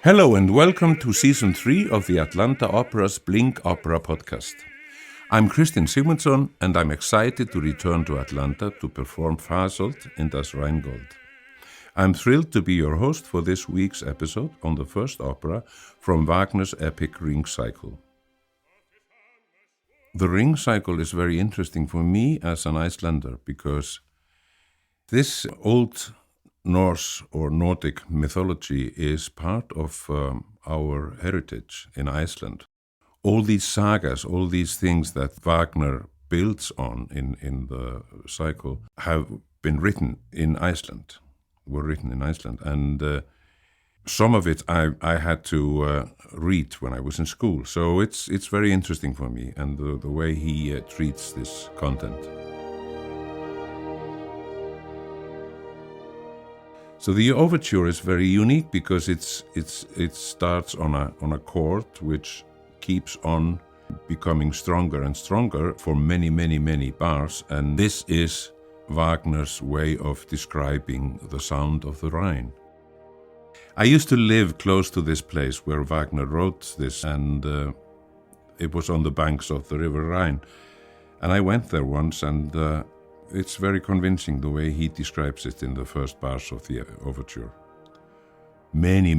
Hello and welcome to Season 3 of the Atlanta Opera's BlinkOpera podcast. I'm Kristinn Sigmundsson and I'm excited to return to Atlanta to perform Fasolt in Das Rheingold. I'm thrilled to be your host for this week's episode on the first opera from Wagner's epic Ring Cycle. The Ring Cycle is very interesting for me as an Icelander because this old Norse or Nordic mythology is part of our heritage in Iceland. All these sagas, all these things that Wagner builds on in the cycle have been written in Iceland, and some of it I had to read when I was in school. So it's very interesting for me, and the way he treats this content. So the overture is very unique because it starts on a chord which keeps on becoming stronger and stronger for many bars, and this is Wagner's way of describing the sound of the Rhine. I used to live close to this place where Wagner wrote this, and it was on the banks of the River Rhine. And I went there once, and it's very convincing the way he describes it in the first bars of the overture. Many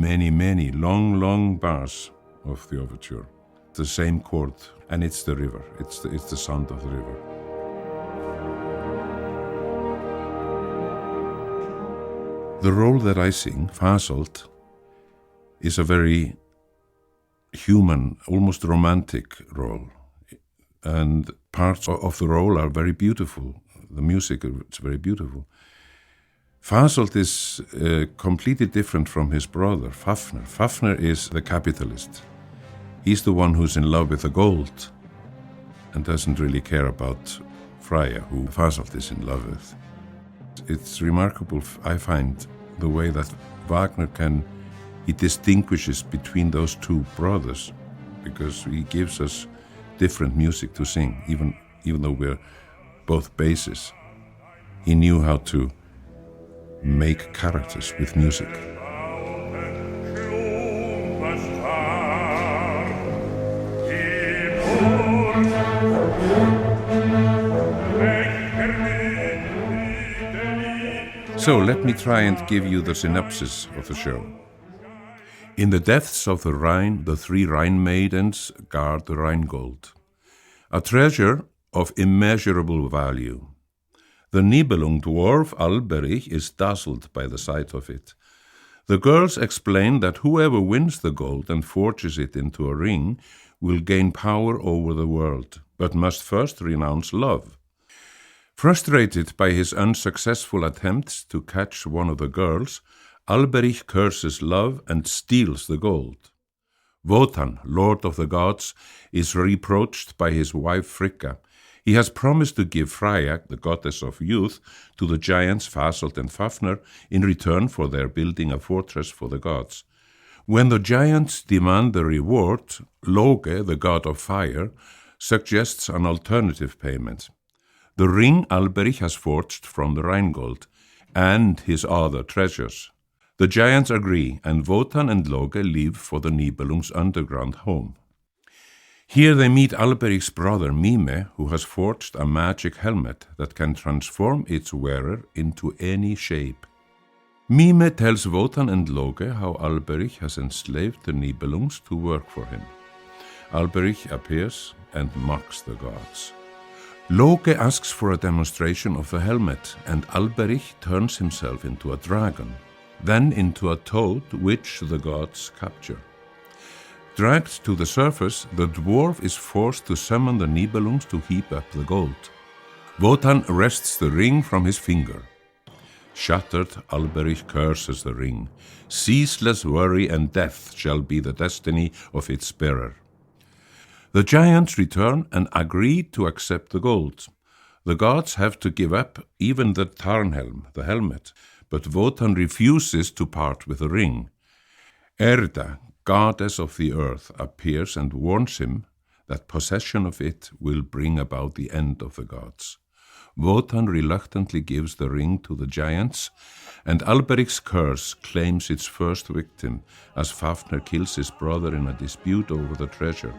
long bars of the overture. The same chord, and it's the river. It's the sound of the river. The role that I sing, Fasolt, is a very human, almost romantic role. And parts of the role are very beautiful. The music is very beautiful. Fasolt is completely different from his brother, Fafnir. Fafnir is the capitalist. He's the one who's in love with the gold and doesn't really care about Freya, who Fasolt is in love with. It's remarkable, I find, the way that Wagner he distinguishes between those two brothers, because he gives us different music to sing, even though we're both basses. He knew how to make characters with music. So let me try and give you the synopsis of the show. In the depths of the Rhine, the three Rhine maidens guard the Rheingold, a treasure of immeasurable value. The Nibelung dwarf Alberich is dazzled by the sight of it. The girls explain that whoever wins the gold and forges it into a ring will gain power over the world, but must first renounce love. Frustrated by his unsuccessful attempts to catch one of the girls, Alberich curses love and steals the gold. Wotan, lord of the gods, is reproached by his wife Frigga. He has promised to give Freya, the goddess of youth, to the giants Fasolt and Fafnir in return for their building a fortress for the gods. When the giants demand the reward, Loge, the god of fire, suggests an alternative payment. The ring Alberich has forged from the Rheingold, and his other treasures. The giants agree, and Wotan and Loge leave for the Nibelung's underground home. Here they meet Alberich's brother Mime, who has forged a magic helmet that can transform its wearer into any shape. Mime tells Wotan and Loge how Alberich has enslaved the Nibelungs to work for him. Alberich appears and mocks the gods. Loge asks for a demonstration of the helmet, and Alberich turns himself into a dragon, then into a toad which the gods capture. Dragged to the surface, the dwarf is forced to summon the Nibelungs to heap up the gold. Wotan wrests the ring from his finger. Shattered, Alberich curses the ring. Ceaseless worry and death shall be the destiny of its bearer. The giants return and agree to accept the gold. The gods have to give up even the Tarnhelm, the helmet, but Wotan refuses to part with the ring. Erda, goddess of the earth, appears and warns him that possession of it will bring about the end of the gods. Wotan reluctantly gives the ring to the giants, and Alberic's curse claims its first victim as Fafnir kills his brother in a dispute over the treasure.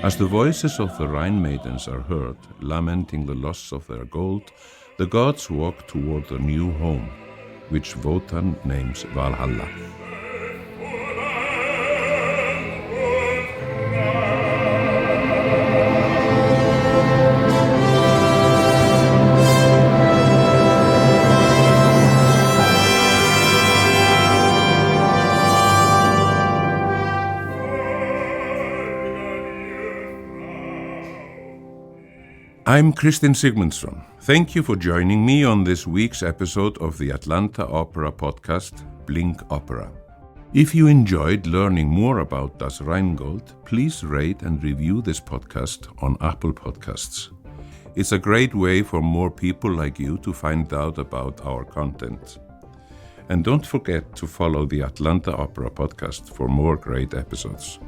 As the voices of the Rhine maidens are heard, lamenting the loss of their gold, the gods walk toward their new home, which Wotan names Valhalla. I'm Kristinn Sigmundsson. Thank you for joining me on this week's episode of the Atlanta Opera podcast, BlinkOpera. If you enjoyed learning more about Das Rheingold, please rate and review this podcast on Apple Podcasts. It's a great way for more people like you to find out about our content. And don't forget to follow the Atlanta Opera podcast for more great episodes.